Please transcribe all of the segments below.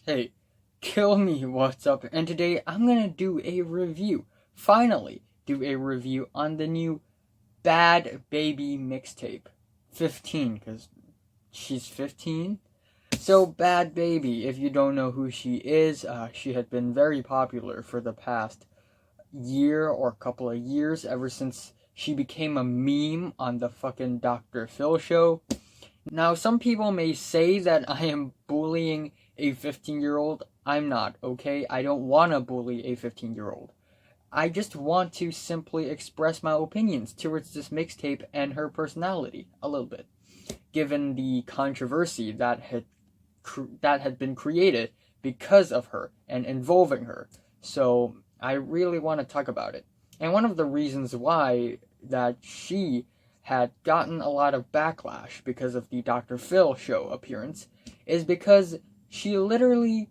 Hey, kill me, what's up? And today I'm gonna do a review, finally do a review on the new Bhad Bhabie mixtape. 15, because she's 15. So, Bhad Bhabie, if you don't know who she is, she had been very popular for the past year or couple of years, ever since she became a meme on the fucking Dr. Phil show. Now, some people may say that I am bullying a 15-year-old. I'm not, okay? I don't want to bully a 15-year-old. I just want to simply express my opinions towards this mixtape and her personality a little bit, given the controversy that had been created because of her and involving her. So I really want to talk about it. And one of the reasons why that she had gotten a lot of backlash because of the Dr. Phil show appearance is because she literally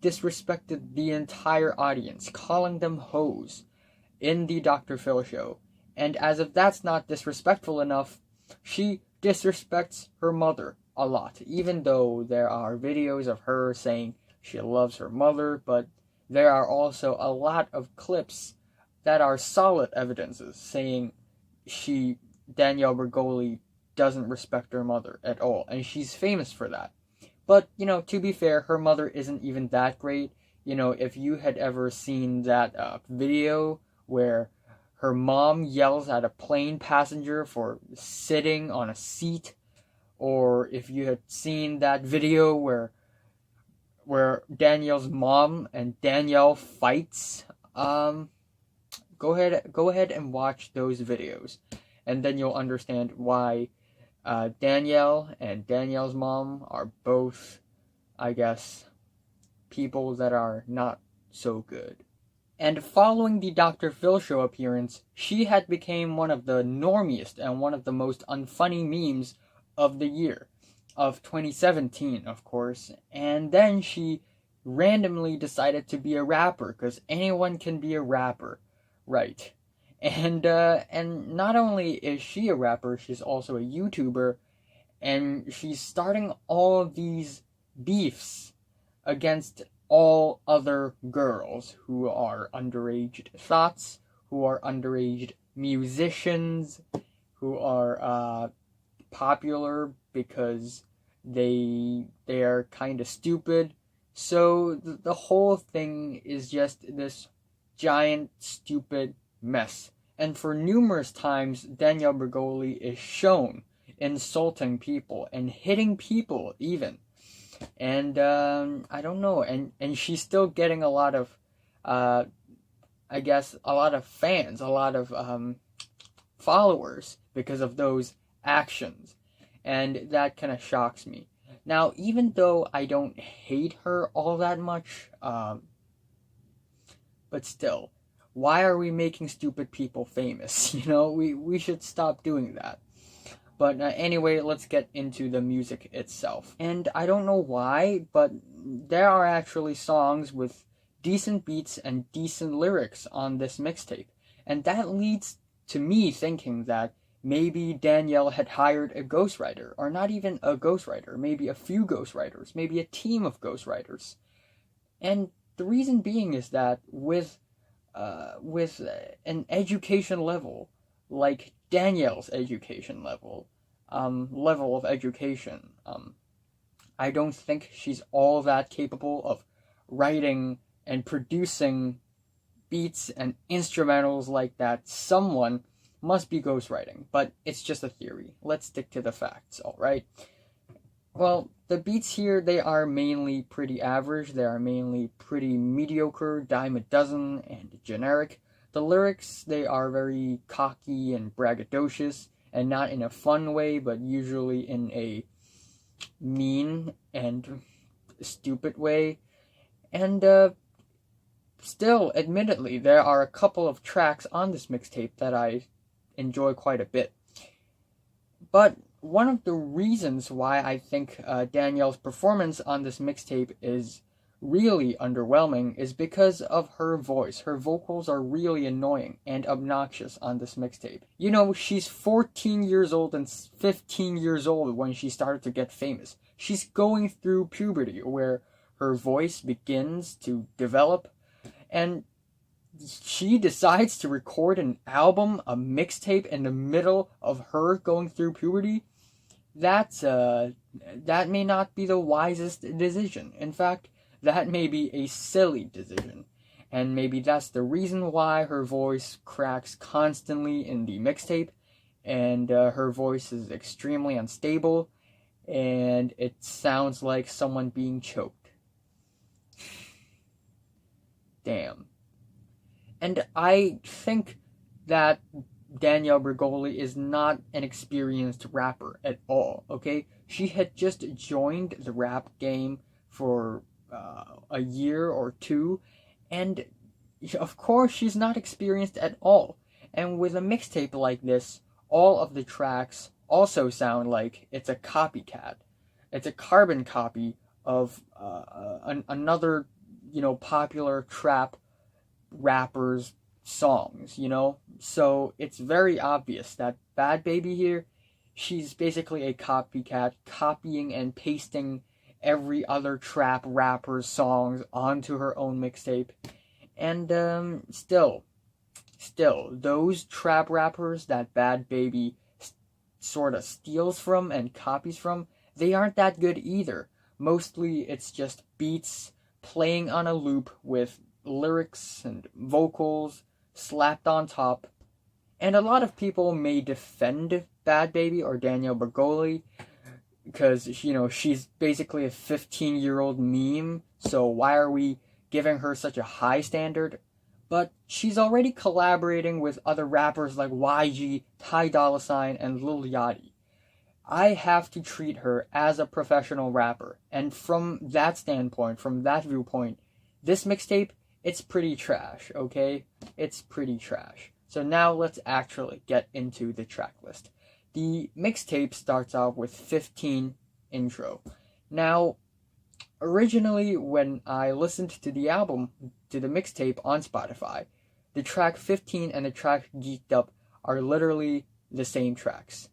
disrespected the entire audience, calling them hoes in the Dr. Phil show. And as if that's not disrespectful enough, she disrespects her mother a lot, even though there are videos of her saying she loves her mother, but there are also a lot of clips that are solid evidences saying Danielle Bregoli doesn't respect her mother at all, and she's famous for that. But, to be fair, her mother isn't even that great. If you had ever seen that video where her mom yells at a plane passenger for sitting on a seat, or if you had seen that video where Danielle's mom and Danielle fights, go ahead and watch those videos, and then you'll understand why Danielle and Danielle's mom are both, I guess, people that are not so good. And following the Dr. Phil show appearance, she had become one of the normiest and one of the most unfunny memes of the year, of 2017, of course. And then she randomly decided to be a rapper, because anyone can be a rapper, right? And not only is she a rapper, she's also a YouTuber, and she's starting all of these beefs against all other girls who are underage thots, who are underage musicians, who are popular because they are kind of stupid. So the whole thing is just this giant stupid mess. And for numerous times, Danielle Bregoli is shown insulting people and hitting people even. And I don't know, and she's still getting a lot of I guess a lot of fans, a lot of followers because of those actions. And that kind of shocks me. Now, even though I don't hate her all that much, but still, why are we making stupid people famous? We should stop doing that. But anyway, let's get into the music itself. And I don't know why, but there are actually songs with decent beats and decent lyrics on this mixtape. And that leads to me thinking that maybe Danielle had hired a ghostwriter, or not even a ghostwriter, maybe a few ghostwriters, maybe a team of ghostwriters. And the reason being is that with an education level like Danielle's education level of education, I don't think she's all that capable of writing and producing beats and instrumentals like that. Someone must be ghostwriting, but it's just a theory. Let's stick to the facts, alright? Well, the beats here, they are mainly pretty average, they are mainly pretty mediocre, dime a dozen, and generic. The lyrics, they are very cocky and braggadocious, and not in a fun way, but usually in a mean and stupid way. And still, admittedly, there are a couple of tracks on this mixtape that I enjoy quite a bit. But one of the reasons why I think Danielle's performance on this mixtape is really underwhelming is because of her voice. Her vocals are really annoying and obnoxious on this mixtape. She's 14 years old and 15 years old when she started to get famous. She's going through puberty, where her voice begins to develop, and she decides to record an album, a mixtape, in the middle of her going through puberty. That may not be the wisest decision. In fact, that may be a silly decision. And maybe that's the reason why her voice cracks constantly in the mixtape, and her voice is extremely unstable, and it sounds like someone being choked. Damn. And I think that Danielle Bregoli is not an experienced rapper at all, okay? She had just joined the rap game for a year or two, and of course she's not experienced at all. And with a mixtape like this, all of the tracks also sound like it's a copycat. It's a carbon copy of another, popular trap rapper's songs, So it's very obvious that Bhad Bhabie here, she's basically a copycat, copying and pasting every other trap rapper's songs onto her own mixtape. And still, those trap rappers that Bhad Bhabie sort of steals from and copies from, they aren't that good either. Mostly it's just beats playing on a loop with lyrics and vocals slapped on top. And a lot of people may defend Bhad Bhabie or Danielle Bregoli because, she's basically a 15-year-old meme, so why are we giving her such a high standard? But she's already collaborating with other rappers like YG, Ty Dolla $ign, and Lil Yachty. I have to treat her as a professional rapper, and from that standpoint, from that viewpoint, this mixtape, it's pretty trash, okay? It's pretty trash. So now let's actually get into the track list. The mixtape starts off with 15 intro. Now, originally when I listened to the album, to the mixtape on Spotify, the track 15 and the track Geek'd are literally the same tracks.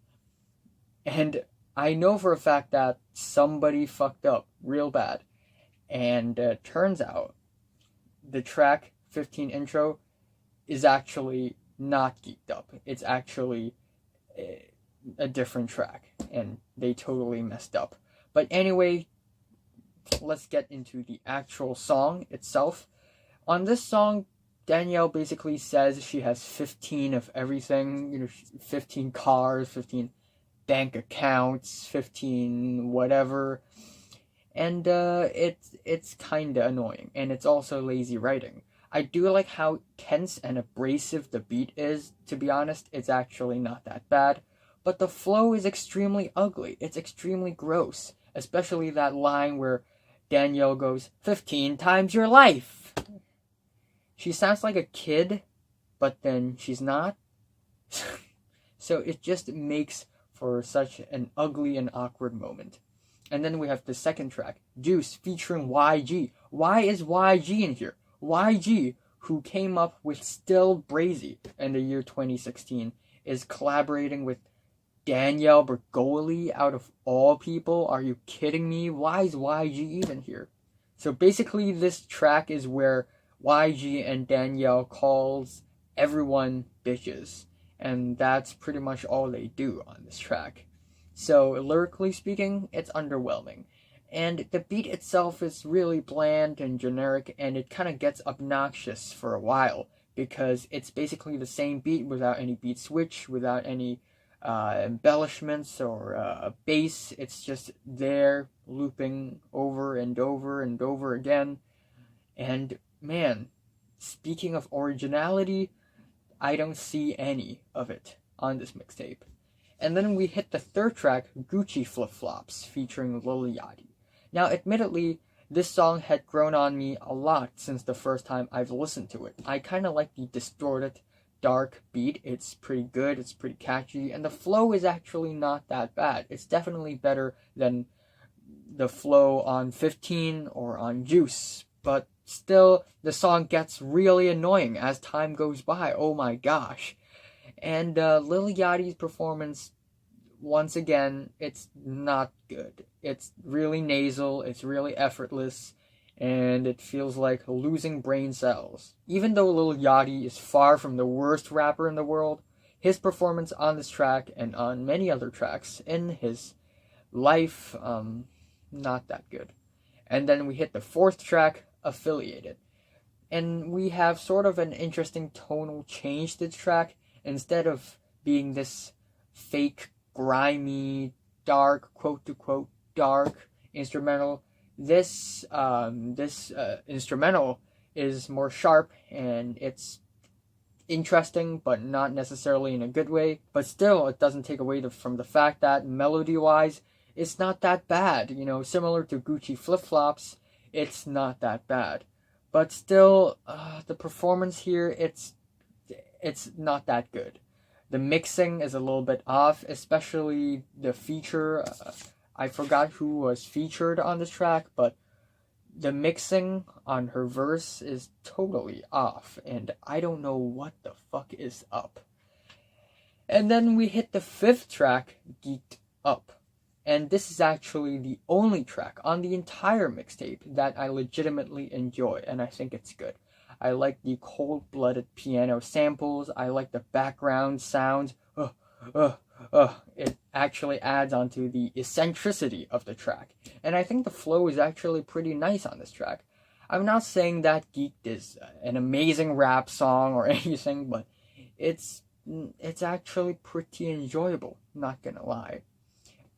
And I know for a fact that somebody fucked up real bad. And turns out the track 15 intro is actually not Geek'd. It's actually a different track, and they totally messed up. But anyway, let's get into the actual song itself. On this song, Danielle basically says she has 15 of everything, 15 cars, 15 bank accounts, 15 whatever. And it's kind of annoying, and it's also lazy writing. I do like how tense and abrasive the beat is. To be honest, it's actually not that bad. But the flow is extremely ugly. It's extremely gross. Especially that line where Danielle goes, 15 times your life. She sounds like a kid, but then she's not. So it just makes for such an ugly and awkward moment. And then we have the second track, Juice, featuring YG. Why is YG in here? YG, who came up with Still Brazy in the year 2016, is collaborating with Danielle Bregoli out of all people. Are you kidding me? Why is YG even here? So basically this track is where YG and Danielle calls everyone bitches. And that's pretty much all they do on this track. So lyrically speaking, it's underwhelming. And the beat itself is really bland and generic, and it kind of gets obnoxious for a while. Because it's basically the same beat without any beat switch, without any embellishments or bass. It's just there looping over and over and over again. And man, speaking of originality, I don't see any of it on this mixtape. And then we hit the third track, Gucci Flip Flops, featuring Lil Yachty. Now, admittedly, this song had grown on me a lot since the first time I've listened to it. I kind of like the distorted, dark beat. It's pretty good, it's pretty catchy, and the flow is actually not that bad. It's definitely better than the flow on 15 or on Juice, but still, the song gets really annoying as time goes by. Oh my gosh. And Lil Yachty's performance, once again, it's not good. It's really nasal, it's really effortless, and it feels like losing brain cells. Even though Lil Yachty is far from the worst rapper in the world, his performance on this track and on many other tracks in his life, not that good. And then we hit the fourth track, Affiliated. And we have sort of an interesting tonal change to the track. Instead of being this fake, grimy, dark, quote-to-quote, dark instrumental, this instrumental is more sharp, and it's interesting, but not necessarily in a good way. But still, it doesn't take away from the fact that melody-wise, it's not that bad. You know, similar to Gucci Flip Flops, it's not that bad. But still, the performance here, it's not that good. The mixing is a little bit off, especially the feature. I forgot who was featured on this track, but the mixing on her verse is totally off, and I don't know what the fuck is up. And then we hit the fifth track, Geek'd Up. And this is actually the only track on the entire mixtape that I legitimately enjoy, and I think it's good. I like the cold-blooded piano samples. I like the background sounds. It actually adds onto the eccentricity of the track. And I think the flow is actually pretty nice on this track. I'm not saying that Geek'd is an amazing rap song or anything, but it's actually pretty enjoyable, not gonna lie.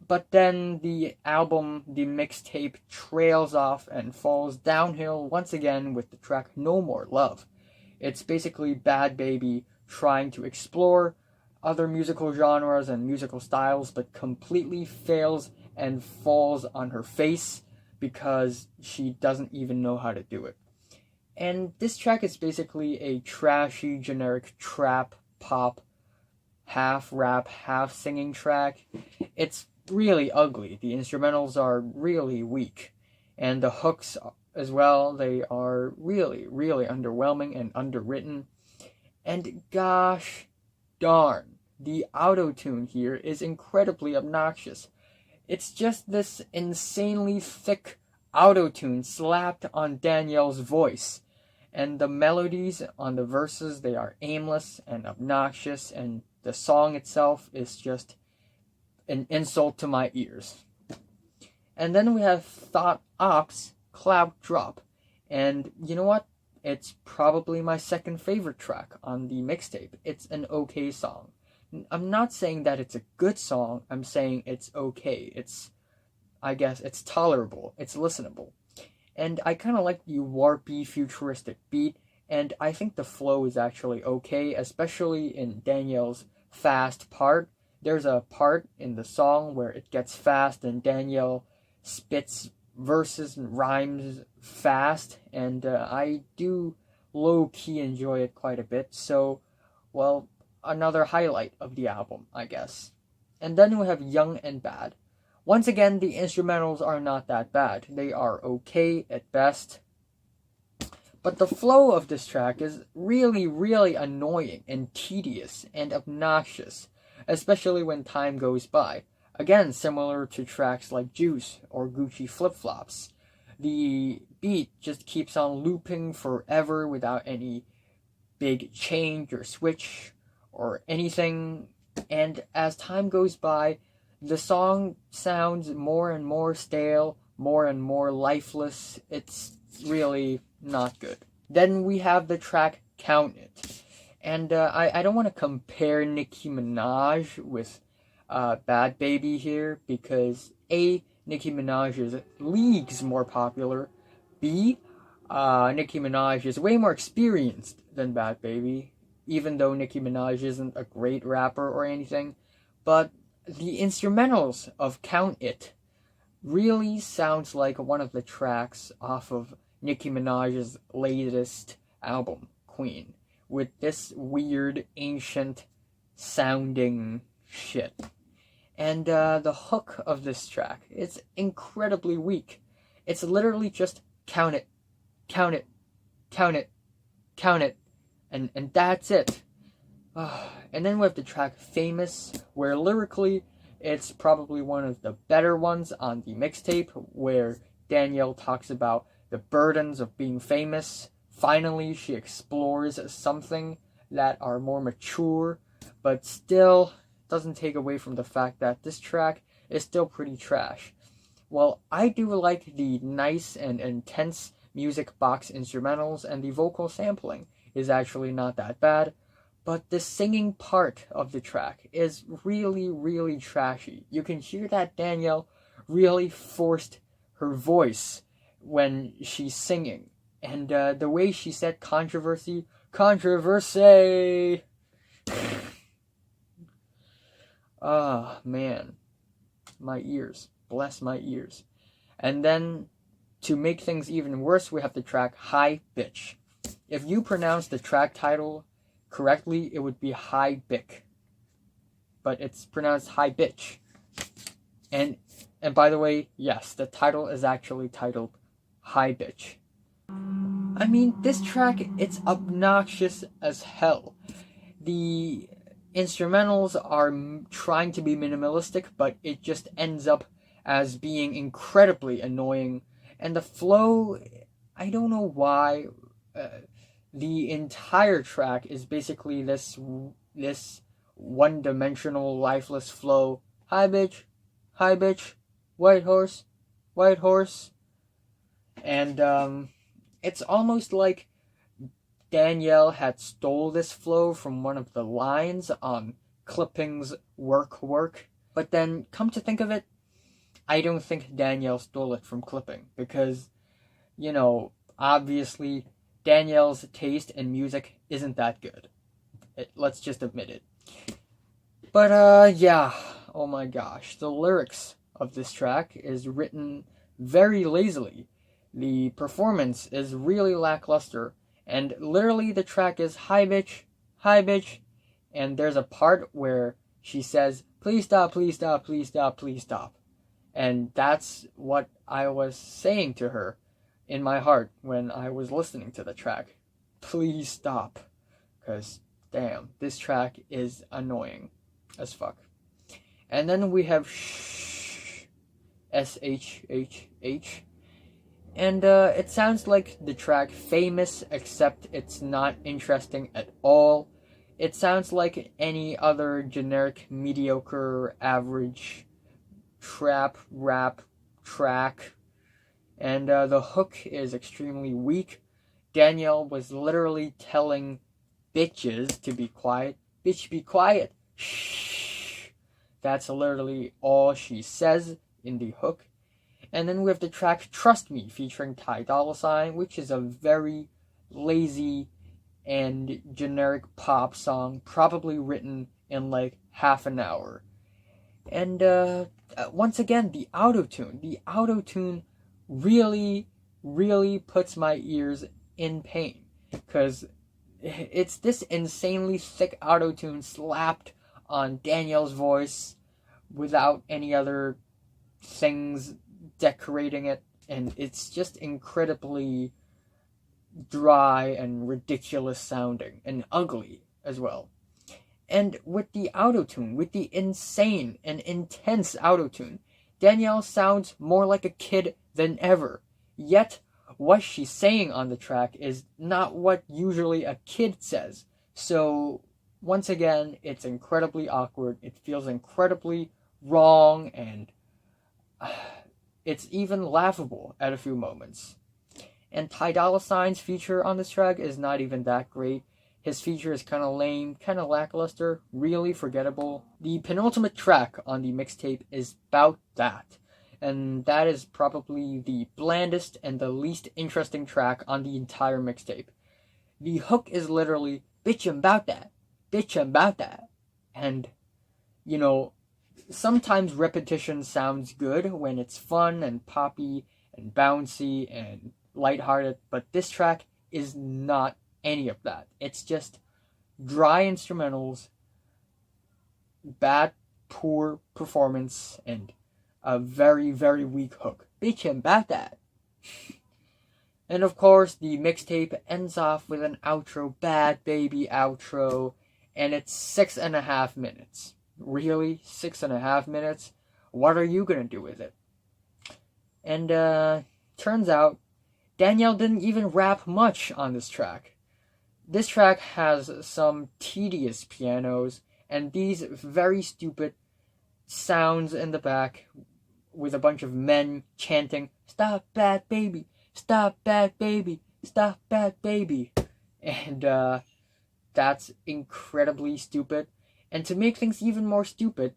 But then the album, the mixtape, trails off and falls downhill once again with the track No More Love. It's basically Bhad Bhabie trying to explore other musical genres and musical styles, but completely fails and falls on her face because she doesn't even know how to do it. And this track is basically a trashy, generic trap, pop, half rap, half singing track. It's really ugly. The instrumentals are really weak, and the hooks as well, they are really, really underwhelming and underwritten. And gosh darn, the auto-tune here is incredibly obnoxious. It's just this insanely thick auto-tune slapped on Danielle's voice, and the melodies on the verses, they are aimless and obnoxious, and the song itself is just an insult to my ears. And then we have Thot Opps, Clout Drop. And you know what? It's probably my second favorite track on the mixtape. It's an okay song. I'm not saying that it's a good song. I'm saying it's okay. I guess it's tolerable. It's listenable. And I kind of like the warpy, futuristic beat. And I think the flow is actually okay, especially in Danielle's fast part. There's a part in the song where it gets fast and Danielle spits verses and rhymes fast, and I do low-key enjoy it quite a bit. So, well, another highlight of the album, I guess. And then we have Young and Bad. Once again, the instrumentals are not that bad. They are okay at best. But the flow of this track is really, really annoying and tedious and obnoxious, especially when time goes by. Again, similar to tracks like Juice or Gucci Flip Flops. The beat just keeps on looping forever without any big change or switch or anything. And as time goes by, the song sounds more and more stale, more and more lifeless. It's really not good. Then we have the track Count It. And I don't want to compare Nicki Minaj with Bhad Bhabie here, because A, Nicki Minaj is leagues more popular. B, Nicki Minaj is way more experienced than Bhad Bhabie, even though Nicki Minaj isn't a great rapper or anything. But the instrumentals of Count It really sounds like one of the tracks off of Nicki Minaj's latest album, Queen, with this weird, ancient sounding shit. And the hook of this track is incredibly weak. It's literally just count it, count it, count it, count it, and that's it. And then we have the track Famous, where lyrically it's probably one of the better ones on the mixtape, where Danielle talks about the burdens of being famous. Finally, she explores something that are more mature, but still doesn't take away from the fact that this track is still pretty trash. Well, I do like the nice and intense music box instrumentals, and the vocal sampling is actually not that bad, but the singing part of the track is really, really trashy. You can hear that Danielle really forced her voice when she's singing, and the way she said controversy, ah, man, my ears, bless my ears. And then, to make things even worse, we have the track Hi Bitch. If you pronounce the track title correctly, it would be Hi Bick, but it's pronounced Hi Bitch. And by the way, yes, the title is actually titled Hi Bitch. I mean, this track, it's obnoxious as hell. The instrumentals are trying to be minimalistic, but it just ends up as being incredibly annoying. And the flow, I don't know why. The entire track is basically this one-dimensional, lifeless flow. Hi bitch, white horse, and it's almost like Danielle had stole this flow from one of the lines on Clipping's Work. But then, come to think of it, I don't think Danielle stole it from Clipping, because, you know, obviously Danielle's taste in music isn't that good. Let's just admit it. But, yeah, oh my gosh, the lyrics of this track is written very lazily. The performance is really lackluster, and literally the track is hi bitch, and there's a part where she says, please stop, please stop, please stop, please stop. And that's what I was saying to her in my heart when I was listening to the track. Please stop. Because, damn, this track is annoying as fuck. And then we have SHHH. And it sounds like the track Famous, except it's not interesting at all. It sounds like any other generic, mediocre, average trap rap track. And the hook is extremely weak. Danielle was literally telling bitches to be quiet. Bitch, be quiet. Shh. That's literally all she says in the hook. And then we have the track Trust Me featuring Ty Dolla $ign, which is a very lazy and generic pop song, probably written in like half an hour. And once again, the auto-tune. The auto-tune really, really puts my ears in pain, because it's this insanely thick auto-tune slapped on Danielle's voice without any other things decorating it, and it's just incredibly dry and ridiculous sounding and ugly as well. And with the autotune, with the insane and intense autotune, Danielle sounds more like a kid than ever. Yet, what she's saying on the track is not what usually a kid says. So, once again, it's incredibly awkward. It feels incredibly wrong, and it's even laughable at a few moments. And Ty Dolla $ign's feature on this track is not even that great. His feature is kind of lame, kind of lackluster, really forgettable. The penultimate track on the mixtape is Bout That, and that is probably the blandest and the least interesting track on the entire mixtape. The hook is literally, bitch, I'm bout that, bitch, I'm bout that. And, you know, sometimes repetition sounds good when it's fun and poppy and bouncy and lighthearted, but this track is not any of that. It's just dry instrumentals, bad, poor performance, and a very, very weak hook. Bitch, I'm about that. And of course, the mixtape ends off with an outro, Bhad Bhabie outro, and it's 6.5 minutes. Really? 6.5 minutes? What are you gonna do with it? And turns out Danielle didn't even rap much on this track. This track has some tedious pianos and these very stupid sounds in the back with a bunch of men chanting, "Stop Bhad Bhabie, stop Bhad Bhabie, stop Bhad Bhabie." And that's incredibly stupid. And to make things even more stupid,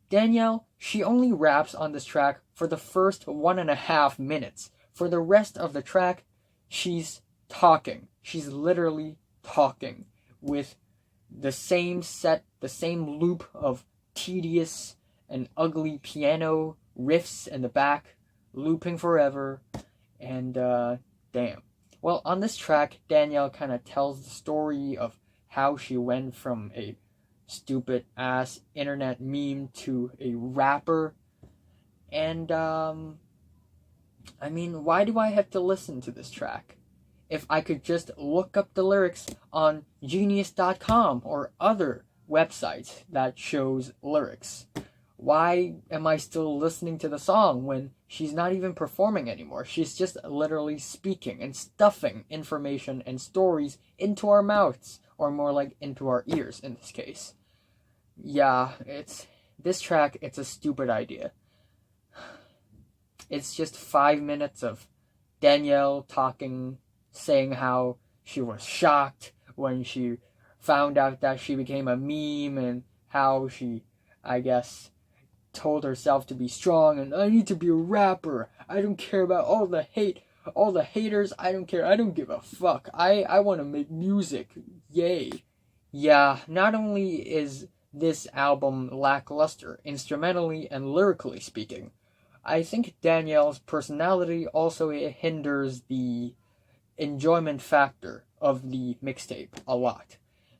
Danielle, she only raps on this track for the first 1.5 minutes. For the rest of the track, she's talking. She's literally talking with the same loop of tedious and ugly piano riffs in the back, looping forever, and damn. Well, on this track, Danielle kind of tells the story of how she went from a stupid ass internet meme to a rapper. And I mean, why do I have to listen to this track? If I could just look up the lyrics on genius.com or other websites that shows lyrics. Why am I still listening to the song when she's not even performing anymore? She's just literally speaking and stuffing information and stories into our mouths, or more like into our ears in this case. Yeah, this track, it's a stupid idea. It's just 5 minutes of Danielle talking, saying how she was shocked when she found out that she became a meme, and how she, I guess, told herself to be strong and I need to be a rapper. I don't care about all the hate, all the haters. I don't care. I don't give a fuck. I want to make music. Yay. Yeah, not only is this album lackluster, instrumentally and lyrically speaking, I think Danielle's personality also hinders the enjoyment factor of the mixtape a lot.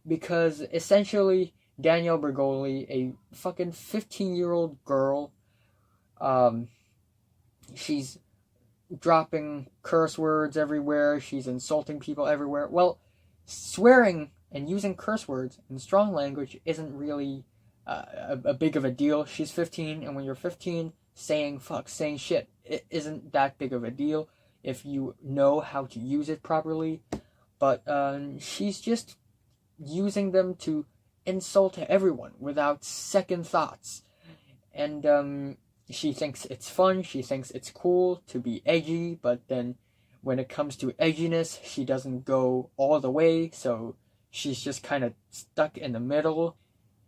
Because essentially, Danielle Bregoli, a fucking 15-year-old girl, she's dropping curse words everywhere, she's insulting people everywhere. Well, swearing and using curse words and strong language isn't really a big of a deal. She's 15, and when you're 15, saying fuck, saying shit, it isn't that big of a deal if you know how to use it properly. But she's just using them to insult everyone without second thoughts. And she thinks it's fun, she thinks it's cool to be edgy, but then when it comes to edginess, she doesn't go all the way, so she's just kind of stuck in the middle.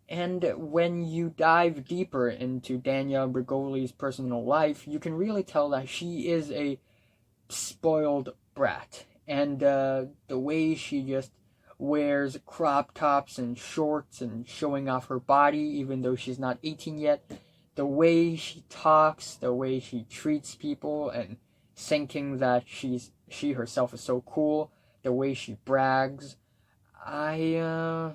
And when you dive deeper into Danielle Bregoli's personal life, you can really tell that she is a spoiled brat. And the way she just wears crop tops and shorts and showing off her body even though she's not 18 yet, the way she talks, the way she treats people and thinking that she herself is so cool, the way she brags, I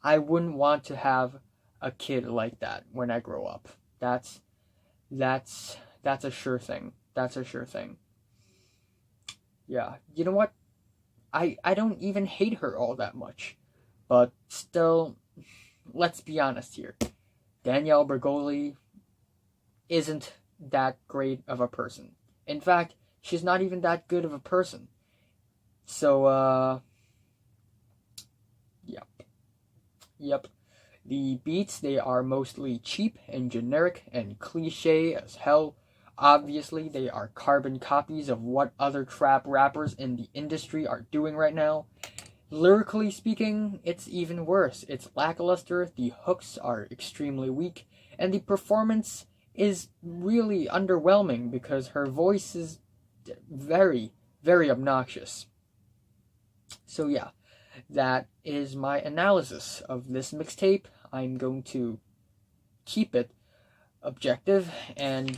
wouldn't want to have a kid like that when I grow up. That's a sure thing. That's a sure thing. Yeah, you know what? I don't even hate her all that much. But still, let's be honest here. Danielle Bregoli isn't that great of a person. In fact, she's not even that good of a person. So, Yep. The beats, they are mostly cheap and generic and cliche as hell. Obviously, they are carbon copies of what other trap rappers in the industry are doing right now. Lyrically speaking, it's even worse. It's lackluster, the hooks are extremely weak, and the performance is really underwhelming because her voice is very, very obnoxious. So yeah, that is my analysis of this mixtape. I'm going to keep it objective, and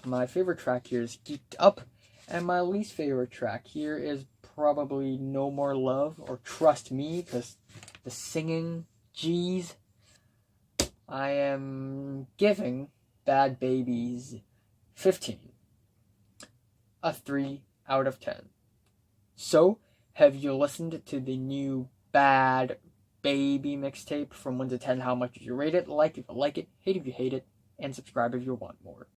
my favorite track here is Geek'd Up, and my least favorite track here is probably No More Love or Trust Me, because the singing, geez. I am giving Bhad Bhabie's 15 a 3 out of 10. So, have you listened to the new Bhad Bhabie mixtape? From 1 to 10, how much did you rate it? Like if you like it, hate if you hate it, and subscribe if you want more.